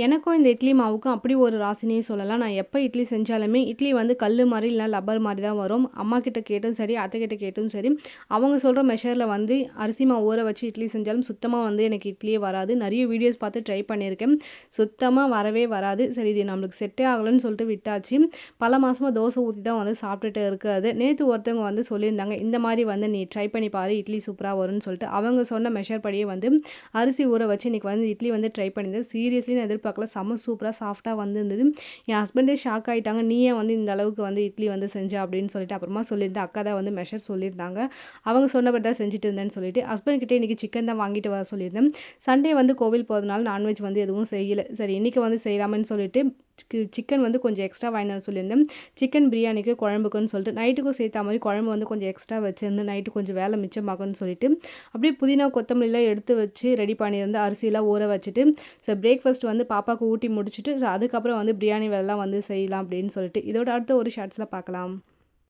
எனக்கும் இந்த இட்லி மாவுக்கும் அப்படி ஒரு ராசினே சொல்லலாம். நான் எப்ப இட்லி செஞ்சாலுமே, இட்லி வந்து கல்லு மாரி இல்ல லப்பர் மாரி தான் வரும். அம்மா கிட்ட கேட்டும் சரி, அத்தை கிட்ட கேட்டும் சரி, அவங்க சொல்ற மெஷர்ல வந்து அரிசி மாவு ஊற வச்சு இட்லி செஞ்சாலும் சுத்தமா வந்து எனக்கு இட்லியே வராது. நெறைய வீடியோஸ் பார்த்து ட்ரை பண்ணியிருக்கேன். சுத்தமா வரவே வராது. சரி இது நம்மளுக்கு செட்டே ஆகலன்னு சொல்லிட்டு விட்டாச்சு. பல மாசமா தோசை ஊத்தி தான் வந்து சாப்பிட்டுட்டு இருக்கிறது. நேத்து ஒருத்தவங்க வந்து சொல்லியிருந்தாங்க, "இந்த மாரி வந்து நீ ட்ரை பண்ணி பாரு, இட்லி சூப்பரா வரும்ன்னு" சொல்லிட்டு. அவங்க சொன்ன மெஷர் படியே வந்து அரிசி ஊற வச்சு இன்னைக்கு வந்து இட்லி வந்து ட்ரை பண்ணியிருந்தேன். சீரியஸ்லி நான் எதிர்பார்க்கல. செம்ம சூப்பரா சாஃப்ட்டா வந்திருந்தது. என் ஹஸ்பண்டே ஷாக் ஆயிட்டாங்க. "நீ ஏன் வந்து இந்த அளவுக்கு வந்து இட்லி வந்து செஞ்ச?" அப்படின்னு சொல்லிட்டு. அப்புறமா சொல்லியிருந்தேன், அக்கா தான் வந்து மெஷர் சொல்லியிருந்தாங்க. அவங்க சொன்னபடி தான் செஞ்சுட்டு இருந்தேன்னு சொல்லிட்டு. ஹஸ்பண்ட் கிட்ட இன்னைக்கு சிக்கன் தான் வாங்கிட்டு வர சொல்லியிருந்தேன். சண்டே வந்து கோவில் போறதுனால நான்வெஜ் வந்து எதுவும் செய்யல. சரி இன்னைக்கு வந்து செய்யலாமேன்னு சொல்லிட்டு சிக்கன் வந்து கொஞ்சம் எக்ஸ்ட்ரா வாங்கிட்டு வர சொல்லியிருந்தேன். சிக்கன் பிரியாணிக்கு குழம்புக்குன்னு சொல்லிட்டு நைட்டுக்கும் சேர்த்தா மாதிரி குழம்பு வந்து கொஞ்சம் எக்ஸ்ட்ரா வச்சிருந்தேன். நைட்டு கொஞ்சம் வேலை மிச்சமாகும்னு சொல்லிட்டு அப்படியே புதினா கொத்தமல்லிலாம் எடுத்து வச்சு ரெடி பண்ணியிருந்தேன். அரிசிலாம் ஊற வச்சுட்டு பிரேக்ஃபாஸ்ட் வந்து பாப்பாவுக்கு ஊட்டி முடிச்சுட்டு அதுக்கப்புறம் வந்து பிரியாணி வேலைலாம் வந்து செய்யலாம் அப்படின்னு சொல்லிட்டு. இதோட அடுத்த ஒரு ஷார்ட்ஸில் பார்க்கலாம்.